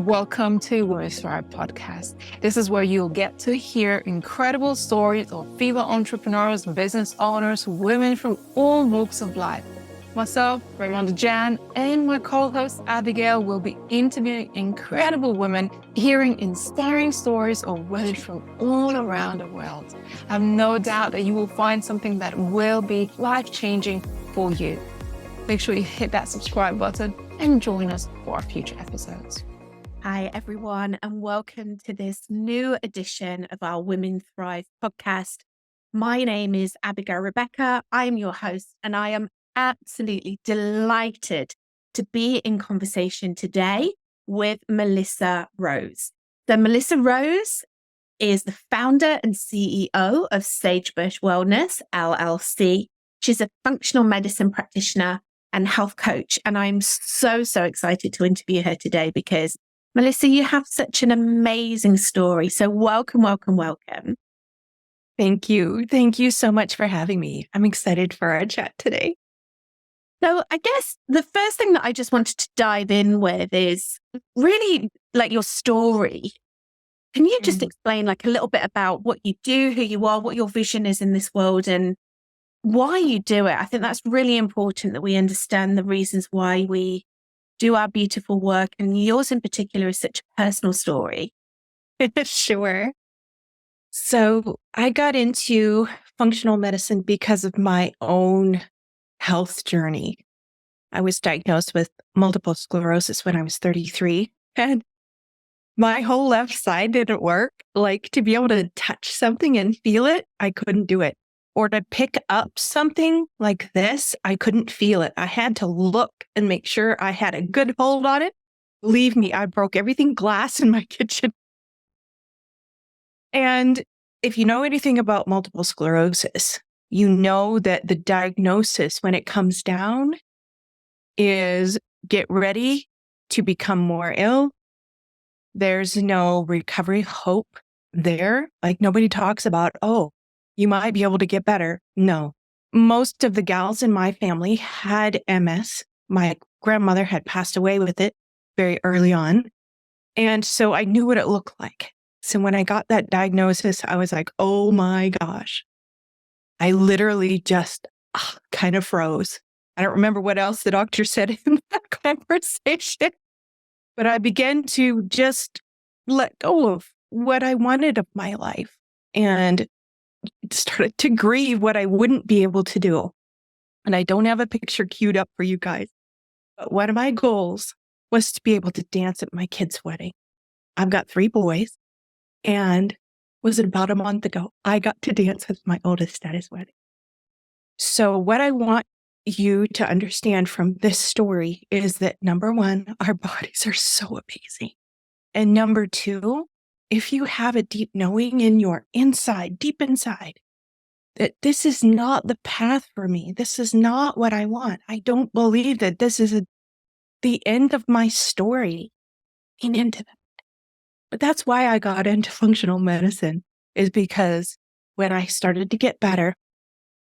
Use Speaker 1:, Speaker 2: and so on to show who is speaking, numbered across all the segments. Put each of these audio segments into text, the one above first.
Speaker 1: Welcome to Women's Thrive Podcast. This is where you'll get to hear incredible stories of female entrepreneurs, business owners, women from all walks of life. Myself, Raymond Jan, and my co-host Abigail will be interviewing incredible women, hearing inspiring stories of women from all around the world. I have no doubt that you will find something that will be life-changing for you. Make sure you hit that subscribe button and join us for our future episodes.
Speaker 2: Hi, everyone, and welcome to this new edition of our Women Thrive podcast. My name is Abigail Rebecca. I am your host, and I am absolutely delighted to be in conversation today with Melissa Rose. So Melissa Rose is the founder and CEO of Sagebush Wellness, LLC. She's a functional medicine practitioner and health coach, and I'm so excited to interview her today because Melissa, you have such an amazing story. So welcome.
Speaker 3: Thank you. Thank you so much for having me. I'm excited for our chat today.
Speaker 2: So I guess the first thing that I just wanted to dive in with is really like your story. Can you just explain like a little bit about what you do, who you are, what your vision is in this world and why you do it? I think that's really important that we understand the reasons why we do our beautiful work, and yours in particular is such a personal story.
Speaker 3: Sure. So I got into functional medicine because of my own health journey. I was diagnosed with multiple sclerosis when I was 33, and my whole left side didn't work. Like to be able to touch something and feel it, I couldn't do it. Or to pick up something like this, I couldn't feel it. I had to look and make sure I had a good hold on it. Believe me, I broke everything glass in my kitchen. And if you know anything about multiple sclerosis, you know that the diagnosis when it comes down is get ready to become more ill. There's no recovery hope there. Like nobody talks about, oh, you might be able to get better. No. Most of the gals in my family had MS. My grandmother had passed away with it very early on. And so I knew what it looked like. So when I got that diagnosis, I was like, oh my gosh. I literally just kind of froze. I don't remember what else the doctor said in that conversation, but I began to just let go of what I wanted of my life and started to grieve what I wouldn't be able to do. And I don't have a picture queued up for you guys, but one of my goals was to be able to dance at my kid's wedding. I've got 3 boys, and was it about a month ago, I got to dance with my oldest at his wedding. So what I want you to understand from this story is that number 1, our bodies are so amazing. And number 2, if you have a deep knowing in your inside, deep inside, that this is not the path for me, this is not what I want. I don't believe that this is the end of my story. And into that. But that's why I got into functional medicine, is because when I started to get better,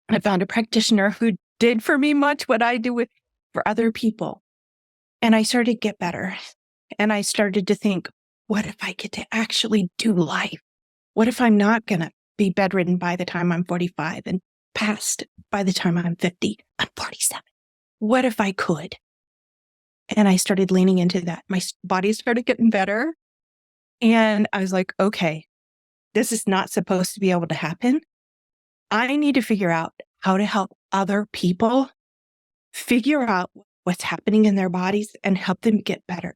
Speaker 3: I found a practitioner who did for me much what I do for other people. And I started to get better. And I started to think, what if I get to actually do life? What if I'm not going to be bedridden by the time I'm 45 and passed by the time I'm 50? I'm 47. What if I could? And I started leaning into that. My body started getting better. And I was like, okay, this is not supposed to be able to happen. I need to figure out how to help other people figure out what's happening in their bodies and help them get better.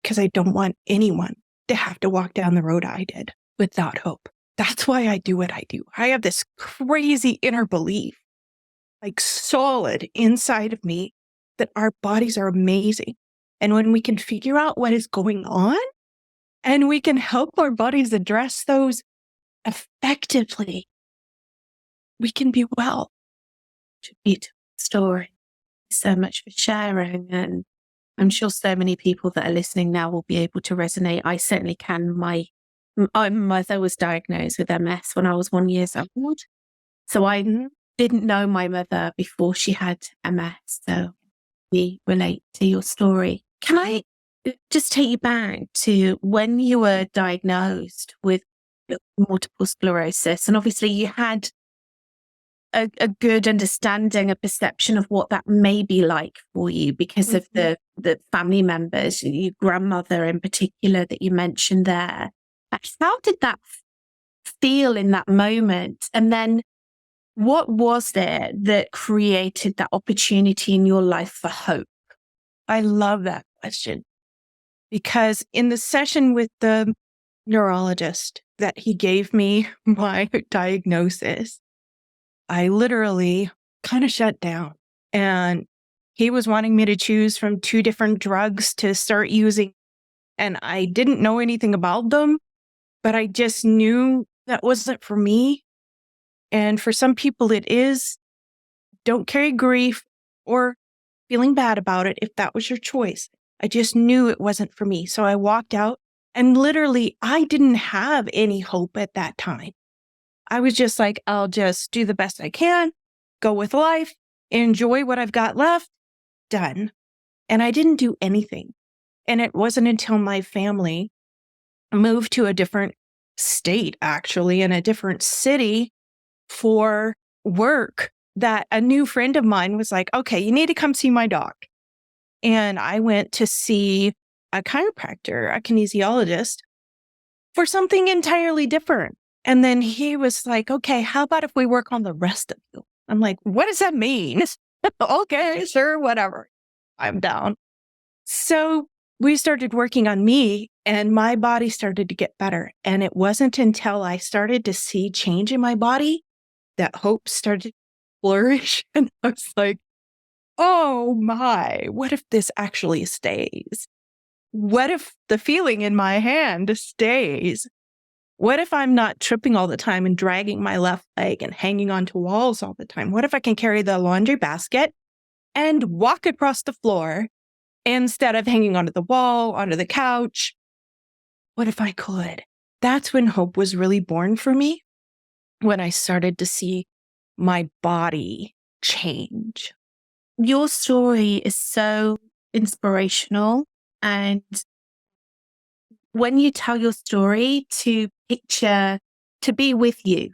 Speaker 3: Because I don't want anyone to have to walk down the road I did without hope. That's why I do what I do. I have this crazy inner belief, like solid inside of me, that our bodies are amazing. And when we can figure out what is going on and we can help our bodies address those effectively, we can be well.
Speaker 2: Beautiful story. So much for sharing. And I'm sure so many people that are listening now will be able to resonate. I certainly can. My mother was diagnosed with MS when I was 1 year old. So I didn't know my mother before she had MS. So we relate to your story. Can I just take you back to when you were diagnosed with multiple sclerosis. And obviously you had a good understanding, a perception of what that may be like for you because of the family members, your grandmother in particular that you mentioned there. How did that feel in that moment? And then what was there that created that opportunity in your life for hope?
Speaker 3: I love that question because in the session with the neurologist that he gave me my diagnosis, I literally kind of shut down, and he was wanting me to choose from 2 different drugs to start using. And I didn't know anything about them, but I just knew that wasn't for me. And for some people it is. Don't carry grief or feeling bad about it if that was your choice. I just knew it wasn't for me. So I walked out, and literally I didn't have any hope at that time. I was just like, I'll just do the best I can, go with life, enjoy what I've got left, done. And I didn't do anything. And it wasn't until my family moved to a different state, actually, in a different city for work, that a new friend of mine was like, okay, you need to come see my doc. And I went to see a chiropractor, a kinesiologist, for something entirely different. And then he was like, okay, how about if we work on the rest of you? I'm like, what does that mean? Okay, sure, whatever. I'm down. So we started working on me, and my body started to get better. And it wasn't until I started to see change in my body that hope started to flourish. And I was like, oh my, what if this actually stays? What if the feeling in my hand stays? What if I'm not tripping all the time and dragging my left leg and hanging onto walls all the time? What if I can carry the laundry basket and walk across the floor instead of hanging onto the wall, onto the couch? What if I could? That's when hope was really born for me, when I started to see my body change.
Speaker 2: Your story is so inspirational. And when you tell your story, to be with you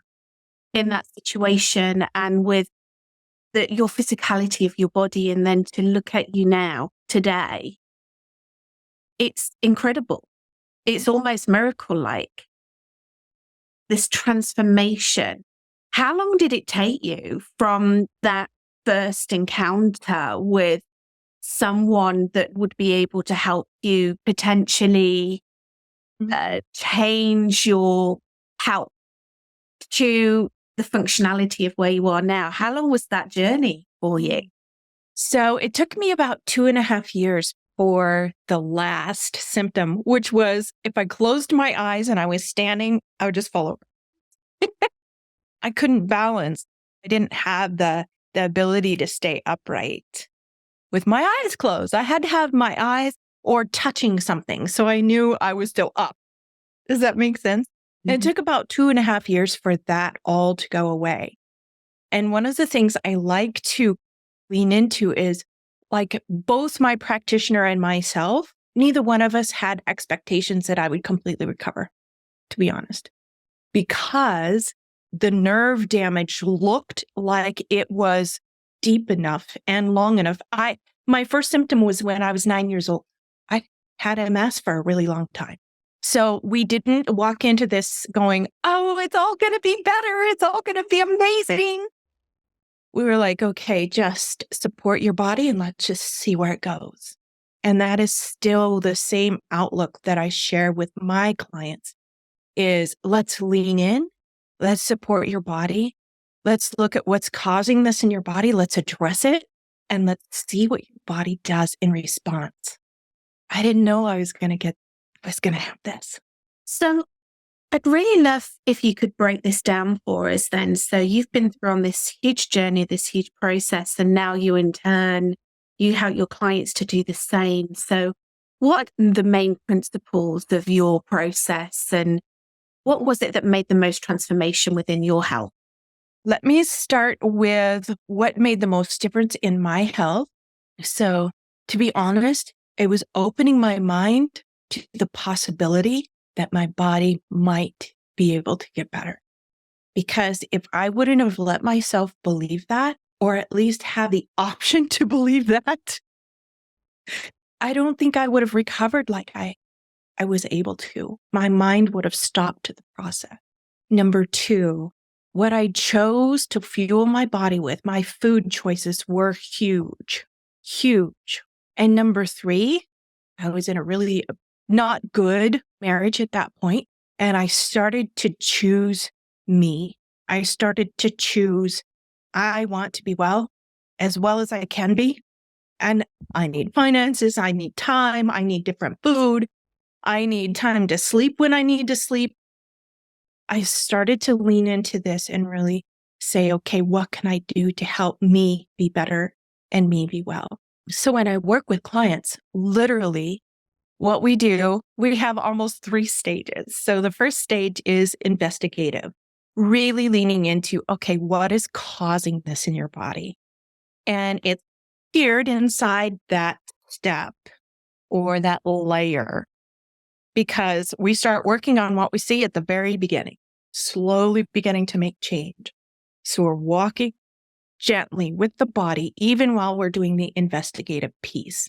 Speaker 2: in that situation and with your physicality of your body, and then to look at you now, today, it's incredible. It's almost miracle-like, this transformation. How long did it take you from that first encounter with someone that would be able to help you potentially change your health to the functionality of where you are now? How long was that journey for you?
Speaker 3: So it took me about 2.5 years for the last symptom, which was if I closed my eyes and I was standing, I would just fall over. I couldn't balance. I didn't have the ability to stay upright with my eyes closed. I had to have my eyes or touching something so I knew I was still up. Does that make sense? Mm-hmm. It took about 2.5 years for that all to go away. And one of the things I like to lean into is, like, both my practitioner and myself, neither one of us had expectations that I would completely recover, to be honest, because the nerve damage looked like it was deep enough and long enough. My first symptom was when I was 9 years old. I had MS for a really long time. So we didn't walk into this going, oh, it's all going to be better. It's all going to be amazing. We were like, okay, just support your body and let's just see where it goes. And that is still the same outlook that I share with my clients is let's lean in, let's support your body. Let's look at what's causing this in your body. Let's address it and let's see what your body does in response. I didn't know I was going to have this.
Speaker 2: So I'd really love if you could break this down for us then. So you've been through on this huge journey, this huge process, and now you in turn, you help your clients to do the same. So what are the main principles of your process, and what was it that made the most transformation within your health?
Speaker 3: Let me start with what made the most difference in my health. So to be honest, It was opening my mind to the possibility that my body might be able to get better. Because if I wouldn't have let myself believe that, or at least have the option to believe that, I don't think I would have recovered like I was able to. My mind would have stopped the process. Number 2, what I chose to fuel my body with, my food choices were huge, huge. And number 3, I was in a really not good marriage at that point, and I started to choose me. I started to choose, I want to be well as I can be. And I need finances, I need time, I need different food, I need time to sleep when I need to sleep. I started to lean into this and really say, okay, what can I do to help me be better and me be well? So when I work with clients, literally what we do, we have almost 3 stages. So the first stage is investigative, really leaning into, okay, what is causing this in your body? And it's tiered inside that step or that layer, because we start working on what we see at the very beginning, slowly beginning to make change. So we're walking gently with the body, even while we're doing the investigative piece.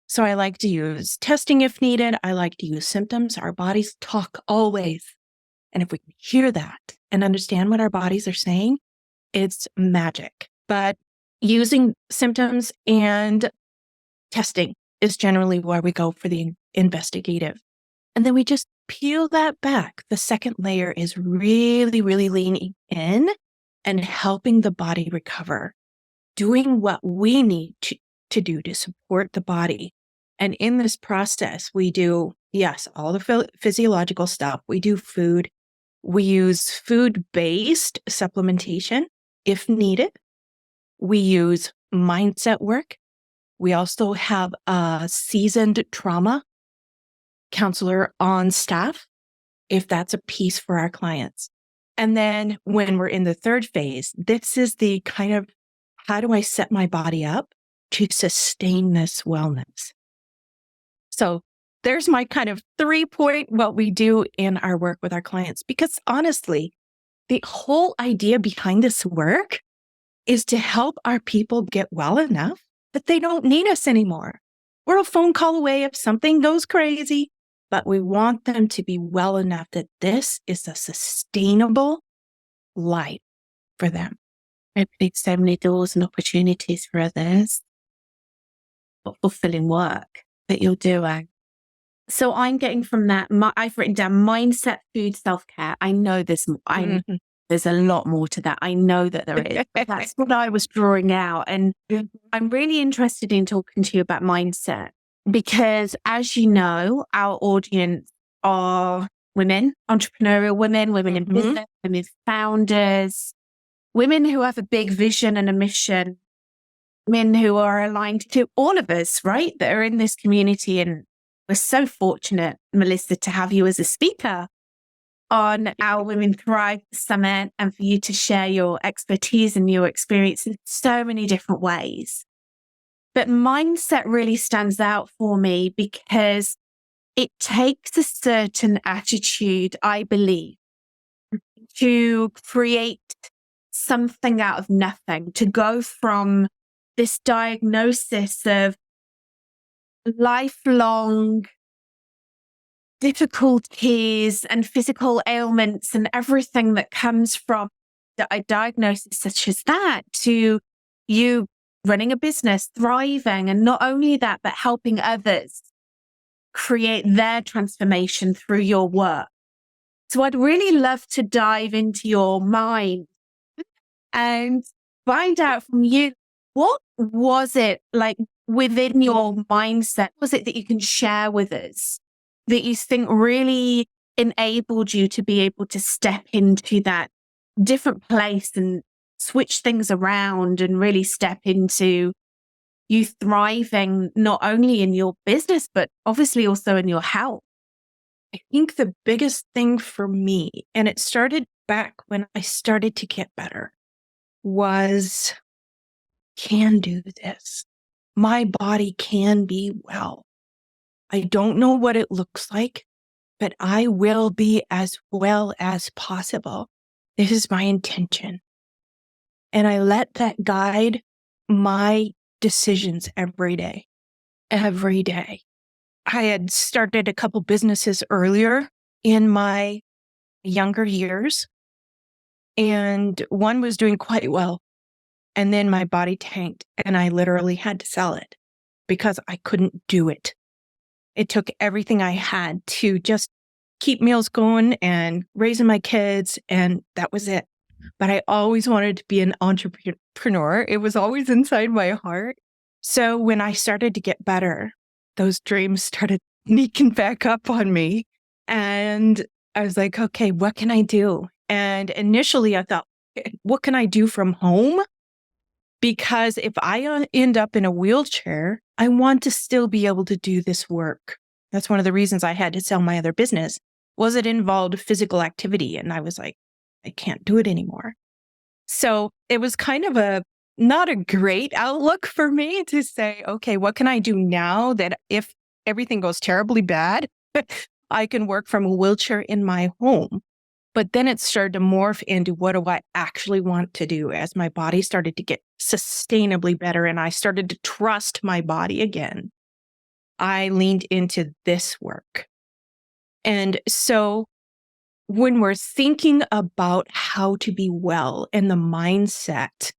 Speaker 3: So I like to use testing if needed. I like to use symptoms. Our bodies talk always. And if we can hear that and understand what our bodies are saying, it's magic. But using symptoms and testing is generally where we go for the investigative. And then we just peel that back. The second layer is really, really leaning in and helping the body recover, doing what we need to do to support the body. And in this process, we do, yes, all the physiological stuff. We do food. We use food-based supplementation if needed. We use mindset work. We also have a seasoned trauma counselor on staff, if that's a piece for our clients. And then when we're in the third phase, this is the kind of, how do I set my body up to sustain this wellness? So there's my kind of 3-point what we do in our work with our clients. Because honestly, the whole idea behind this work is to help our people get well enough that they don't need us anymore. We're a phone call away if something goes crazy, but we want them to be well enough that this is a sustainable life for them.
Speaker 2: Opening so many doors and opportunities for others. What fulfilling work that you're doing. So I'm getting from that, I've written down mindset, food, self-care. I know there's a lot more to that. I know that there is. But that's what I was drawing out. And I'm really interested in talking to you about mindset because, as you know, our audience are women, entrepreneurial women, women in business, women founders, women who have a big vision and a mission, women who are aligned to all of us, right? That are in this community. And we're so fortunate, Melissa, to have you as a speaker on our Women Thrive Summit and for you to share your expertise and your experience in so many different ways. But mindset really stands out for me because it takes a certain attitude, I believe, to create something out of nothing, to go from this diagnosis of lifelong difficulties and physical ailments and everything that comes from a diagnosis such as that to you running a business, thriving, and not only that, but helping others create their transformation through your work. So I'd really love to dive into your mind and find out from you, what was it like within your mindset? Was it that you can share with us that you think really enabled you to be able to step into that different place and switch things around and really step into you thriving not only in your business, but obviously also in your health?
Speaker 3: I think the biggest thing for me, and it started back when I started to get better, was can do this. My body can be well. I don't know what it looks like, but I will be as well as possible. This is my intention. And I let that guide my decisions every day. Every day. I had started a couple businesses earlier in my younger years, and one was doing quite well. And then my body tanked, and I literally had to sell it because I couldn't do it. It took everything I had to just keep meals going and raising my kids, and that was it. But I always wanted to be an entrepreneur. It was always inside my heart. So when I started to get better, those dreams started sneaking back up on me. And I was like, okay, what can I do? And initially I thought, what can I do from home? Because if I end up in a wheelchair, I want to still be able to do this work. That's one of the reasons I had to sell my other business, was it involved physical activity. And I was like, I can't do it anymore. So it was kind of not a great outlook for me to say, okay, what can I do now that if everything goes terribly bad, I can work from a wheelchair in my home? But then it started to morph into what do I actually want to do as my body started to get sustainably better and I started to trust my body again. I leaned into this work. And so when we're thinking about how to be well and the mindset,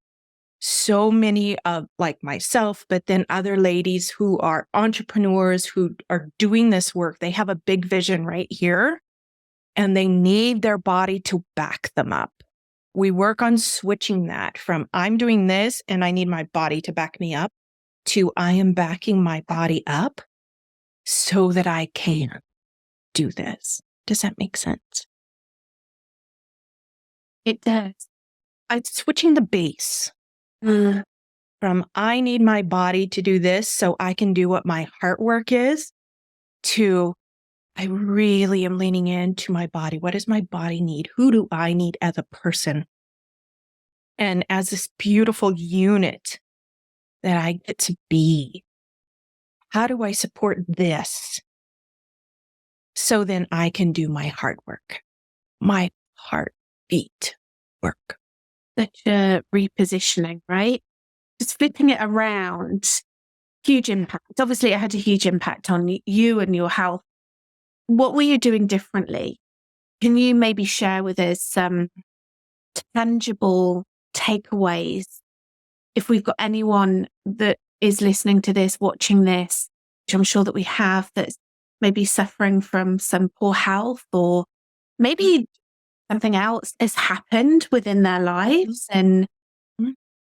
Speaker 3: so many of like myself, but then other ladies who are entrepreneurs who are doing this work, they have a big vision right here. And they need their body to back them up. We work on switching that from I'm doing this and I need my body to back me up to I am backing my body up so that I can do this. Does that make sense?
Speaker 2: It does.
Speaker 3: It's switching the base from I need my body to do this so I can do what my heart work is to I really am leaning into my body. What does my body need? Who do I need as a person? And as this beautiful unit that I get to be, how do I support this so then I can do my heart work, my heartbeat work?
Speaker 2: Such a repositioning, right? Just flipping it around, huge impact. Obviously, it had a huge impact on you and your health. What were you doing differently? Can you maybe share with us some tangible takeaways? If we've got anyone that is listening to this, watching this, which I'm sure that we have, that's maybe suffering from some poor health or maybe something else has happened within their lives. And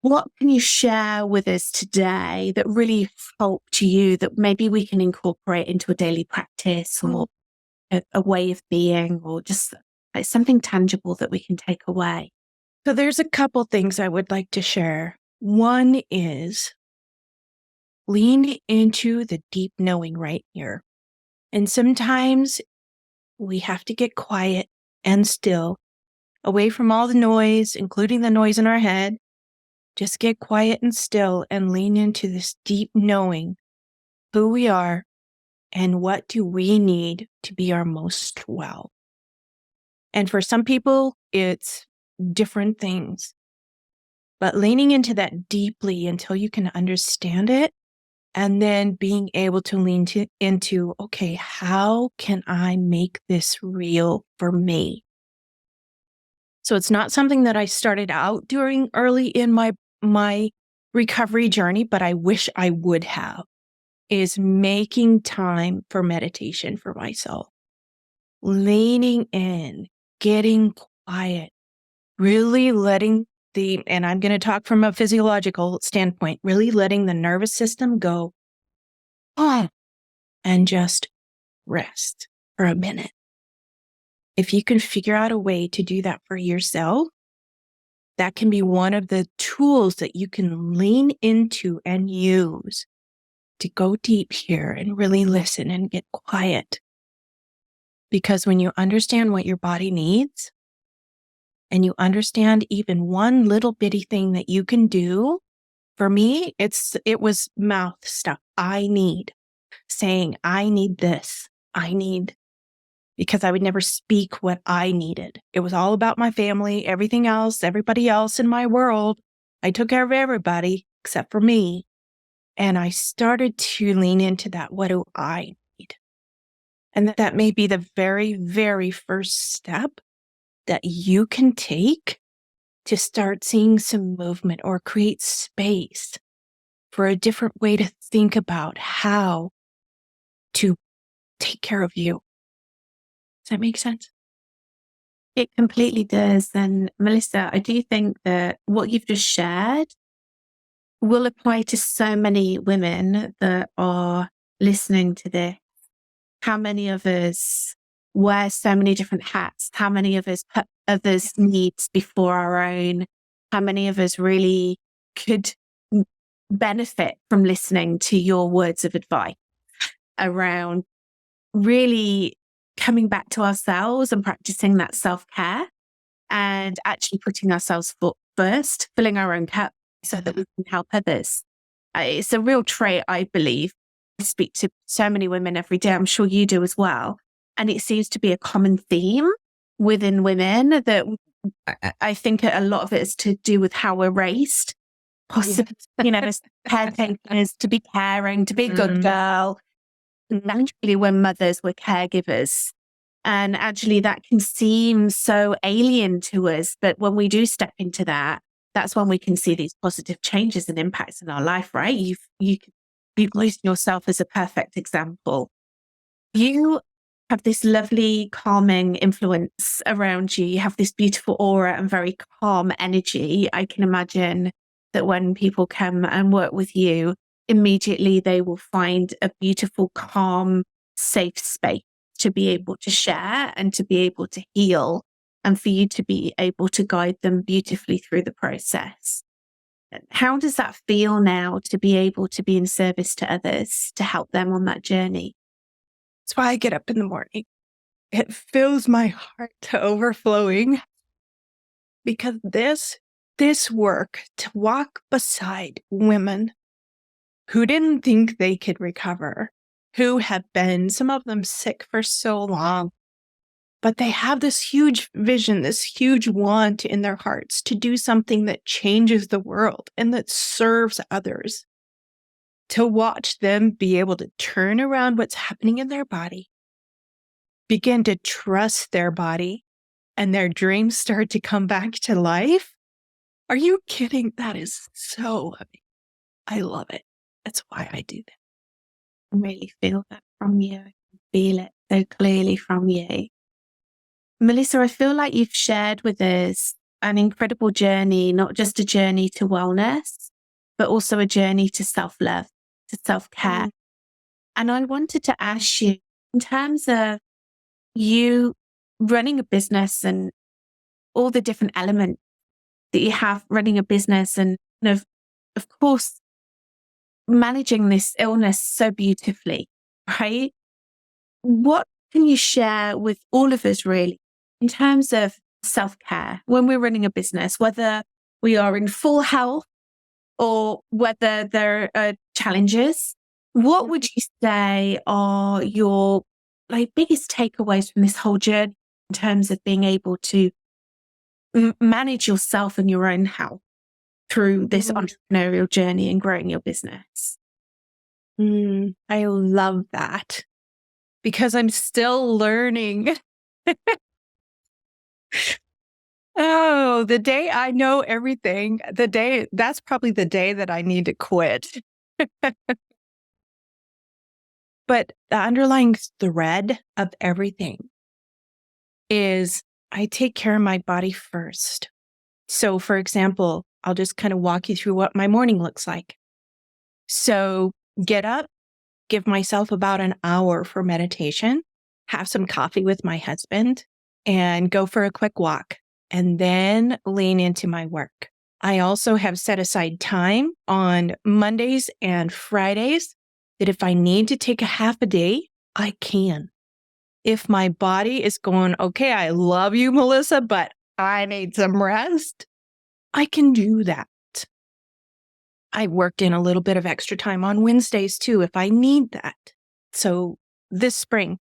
Speaker 2: what can you share with us today that really helped you that maybe we can incorporate into a daily practice or a way of being or just like something tangible that we can take away?
Speaker 3: So there's a couple things I would like to share. One is lean into the deep knowing right here. And sometimes we have to get quiet and still, away from all the noise, including the noise in our head. Just get quiet and still and lean into this deep knowing who we are and what do we need to be our most well. And for some people, it's different things. But leaning into that deeply until you can understand it, and then being able to lean into, okay, how can I make this real for me? So it's not something that I started out doing early in my recovery journey, but I wish I would have, is making time for meditation for myself. Leaning in, getting quiet, really letting and I'm going to talk from a physiological standpoint, really letting the nervous system go and just rest for a minute. If you can figure out a way to do that for yourself, that can be one of the tools that you can lean into and use to go deep here and really listen and get quiet. Because when you understand what your body needs, and you understand even one little bitty thing that you can do, for me, it was mouth stuff. I need saying, I need this. Because I would never speak what I needed. It was all about my family, everything else, everybody else in my world. I took care of everybody except for me. And I started to lean into that. What do I need? And that may be the very, very first step that you can take to start seeing some movement or create space for a different way to think about how to take care of you. Does that make sense?
Speaker 2: It completely does. And Melissa, I do think that what you've just shared will apply to so many women that are listening to this. How many of us wear so many different hats? How many of us put others' needs before our own? How many of us really could benefit from listening to your words of advice around really coming back to ourselves and practicing that self-care and actually putting ourselves first, filling our own cup so that we can help others. It's a real trait, I believe. I speak to so many women every day. I'm sure you do as well. And it seems to be a common theme within women that I think a lot of it is to do with how we're raised. Possibly, as caretakers, to be caring, to be a good girl. Naturally, we're mothers, we're caregivers. And actually, that can seem so alien to us. But when we do step into that, that's when we can see these positive changes and impacts in our life, right? You've used yourself as a perfect example. You have this lovely calming influence around you. You have this beautiful aura and very calm energy. I can imagine that when people come and work with you, immediately they will find a beautiful, calm, safe space to be able to share and to be able to heal, and for you to be able to guide them beautifully through the process. How does that feel now to be able to be in service to others, to help them on that journey?
Speaker 3: That's why I get up in the morning. It fills my heart to overflowing because this work to walk beside women who didn't think they could recover, who have been, some of them sick for so long, but they have this huge vision, this huge want in their hearts to do something that changes the world and that serves others. To watch them be able to turn around what's happening in their body, begin to trust their body, and their dreams start to come back to life. Are you kidding? That is so amazing. I love it. That's why I do that.
Speaker 2: I really feel that from you. I can feel it so clearly from you. Melissa, I feel like you've shared with us an incredible journey, not just a journey to wellness, but also a journey to self-love, to self-care. And I wanted to ask you, in terms of you running a business and all the different elements that you have running a business and of course, managing this illness so beautifully, right? What can you share with all of us really in terms of self-care when we're running a business, whether we are in full health or whether there are challenges? What would you say are your biggest takeaways from this whole journey in terms of being able to manage yourself and your own health through this entrepreneurial journey and growing your business?
Speaker 3: I love that because I'm still learning. Oh, the day I know everything, that's probably the day that I need to quit. But the underlying thread of everything is I take care of my body first. So, for example, I'll just kind of walk you through what my morning looks like. So, get up, give myself about an hour for meditation, have some coffee with my husband, and go for a quick walk, and then lean into my work. I also have set aside time on Mondays and Fridays that if I need to take a half a day, I can. If my body is going, okay, I love you, Melissa, but I need some rest, I can do that. I worked in a little bit of extra time on Wednesdays too, if I need that. So this spring,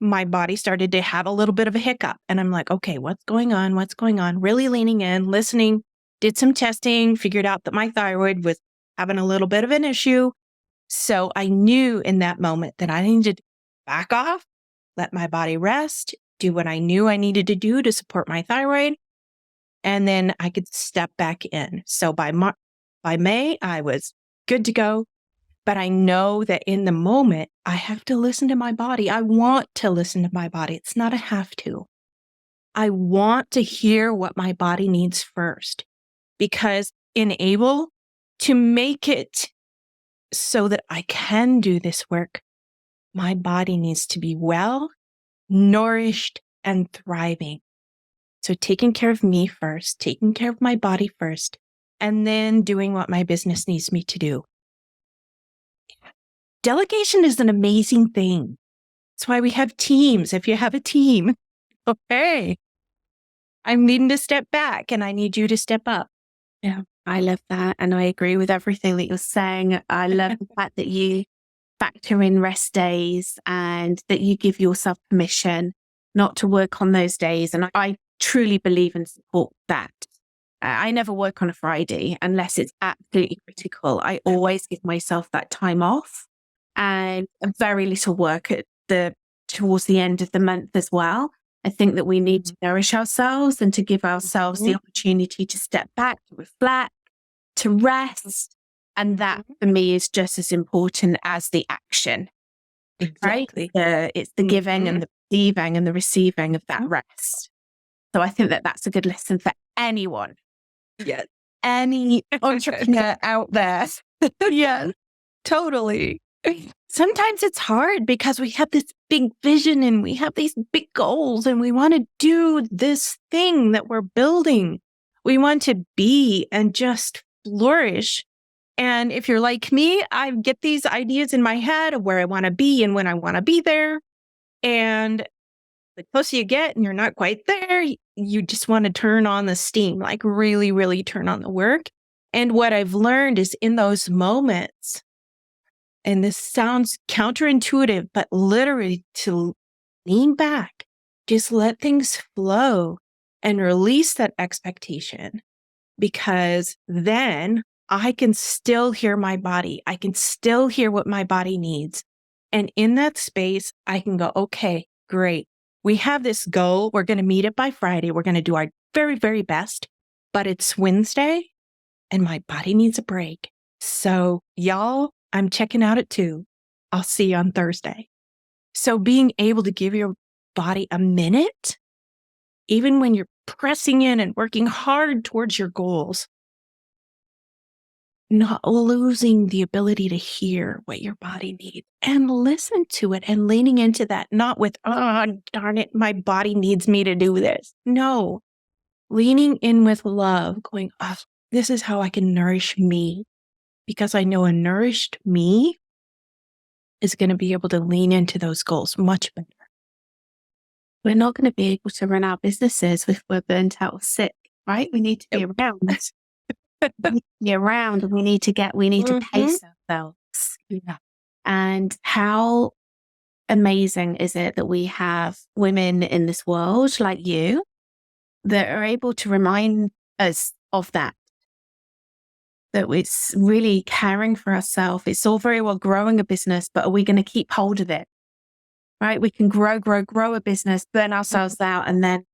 Speaker 3: my body started to have a little bit of a hiccup. And I'm like, okay, what's going on? What's going on? Really leaning in, listening, did some testing, figured out that my thyroid was having a little bit of an issue. So I knew in that moment that I needed to back off, let my body rest, do what I knew I needed to do to support my thyroid. And then I could step back in. So by May, I was good to go. But I know that in the moment, I have to listen to my body. I want to listen to my body. It's not a have to. I want to hear what my body needs first, because able to make it so that I can do this work, my body needs to be well, nourished, and thriving. So taking care of me first, taking care of my body first, and then doing what my business needs me to do. Delegation is an amazing thing. That's why we have teams. If you have a team, okay, I'm needing to step back and I need you to step up.
Speaker 2: Yeah, I love that. And I agree with everything that you're saying. I love the fact that you factor in rest days and that you give yourself permission not to work on those days. And I truly believe and support that. I never work on a Friday unless it's absolutely critical. I always give myself that time off, and very little work towards the end of the month as well. I think that we need to nourish ourselves and to give ourselves the opportunity to step back, to reflect, to rest. And that for me is just as important as the action.
Speaker 3: Exactly.
Speaker 2: Right? It's the giving and the receiving and the receiving of that rest. So I think that that's a good lesson for anyone.
Speaker 3: Yes. Any entrepreneur out there. Yes, totally. Sometimes it's hard because we have this big vision and we have these big goals and we want to do this thing that we're building. We want to be and just flourish. And if you're like me, I get these ideas in my head of where I want to be and when I want to be there. And the closer you get and you're not quite there, you just want to turn on the steam, like really, really turn on the work. And what I've learned is in those moments, and this sounds counterintuitive, but literally to lean back, just let things flow and release that expectation, because then I can still hear my body. I can still hear what my body needs. And in that space, I can go, okay, great. We have this goal. We're going to meet it by Friday. We're going to do our very, very best, but it's Wednesday and my body needs a break. So y'all, I'm checking out at 2. I'll see you on Thursday. So being able to give your body a minute, even when you're pressing in and working hard towards your goals, not losing the ability to hear what your body needs and listen to it and leaning into that, not with, oh, darn it, my body needs me to do this. No, leaning in with love, going, oh, this is how I can nourish me, because I know a nourished me is going to be able to lean into those goals much better.
Speaker 2: We're not going to be able to run our businesses if we're burnt out or sick, right? We need to be around. We need to be around, and we need to pace ourselves.
Speaker 3: Yeah.
Speaker 2: And how amazing is it that we have women in this world like you that are able to remind us of that it's really caring for ourselves. It's all very well growing a business, but are we going to keep hold of it? Right? We can grow a business, burn ourselves out, and then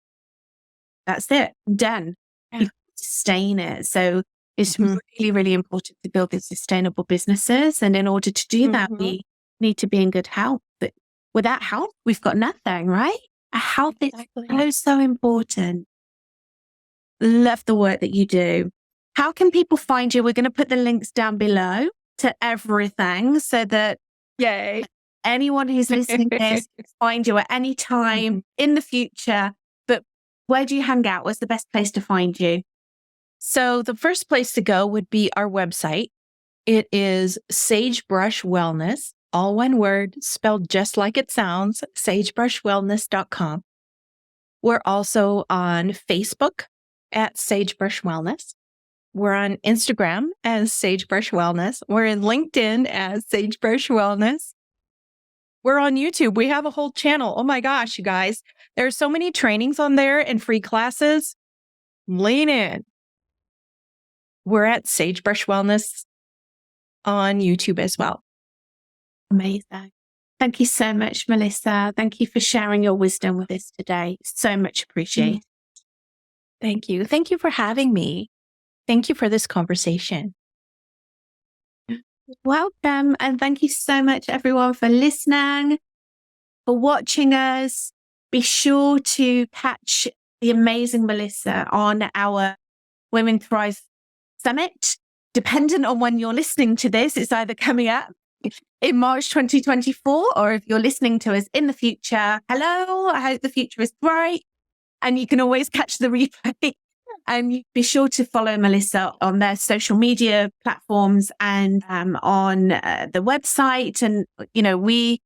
Speaker 2: that's it. Done.
Speaker 3: Yeah.
Speaker 2: You sustain it. So it's really, really important to build these sustainable businesses. And in order to do that, we need to be in good health. But without health, we've got nothing, right? Our health is so important. Love the work that you do. How can people find you? We're going to put the links down below to everything so that anyone who's listening to this can find you at any time in the future. But where do you hang out? What's the best place to find you?
Speaker 3: So the first place to go would be our website. It is Sagebrush Wellness, all one word, spelled just like it sounds, sagebrushwellness.com. We're also on Facebook at Sagebrush Wellness. We're on Instagram as Sagebrush Wellness. We're in LinkedIn as Sagebrush Wellness. We're on YouTube. We have a whole channel. Oh my gosh, you guys. There's so many trainings on there and free classes. Lean in. We're at Sagebrush Wellness on YouTube as well.
Speaker 2: Amazing. Thank you so much, Melissa. Thank you for sharing your wisdom with us today. So much appreciated.
Speaker 3: Thank you. Thank you for having me. Thank you for this conversation.
Speaker 2: Welcome. And thank you so much, everyone, for listening, for watching us. Be sure to catch the amazing Melissa on our Women Thrive Summit. Dependent on when you're listening to this, it's either coming up in March 2024, or if you're listening to us in the future, hello, I hope the future is bright. And you can always catch the replay. And be sure to follow Melissa on their social media platforms and on the website. And, we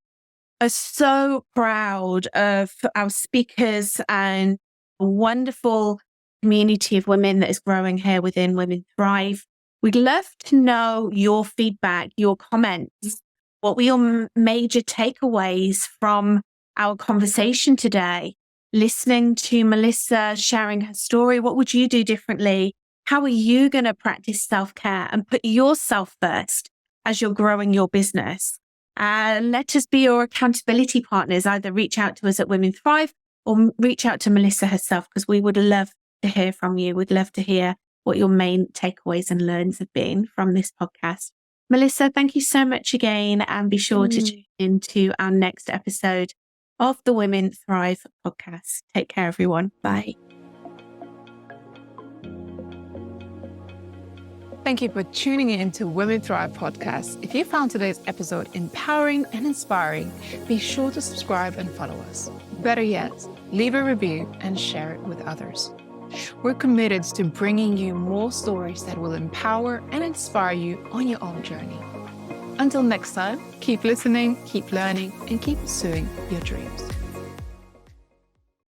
Speaker 2: are so proud of our speakers and a wonderful community of women that is growing here within Women Thrive. We'd love to know your feedback, your comments. What were your major takeaways from our conversation today? Listening to Melissa sharing her story, what would you do differently? How are you going to practice self-care and put yourself first as you're growing your business? Let us be your accountability partners. Either reach out to us at Women Thrive or reach out to Melissa herself, because we would love to hear from you. We'd love to hear what your main takeaways and learns have been from this podcast. Melissa, thank you so much again, and be sure to tune into our next episode of the Women Thrive podcast. Take care, everyone. Bye.
Speaker 1: Thank you for tuning in to Women Thrive podcast. If you found today's episode empowering and inspiring, be sure to subscribe and follow us. Better yet, leave a review and share it with others. We're committed to bringing you more stories that will empower and inspire you on your own journey. Until next time, keep listening, keep learning, and keep pursuing your dreams.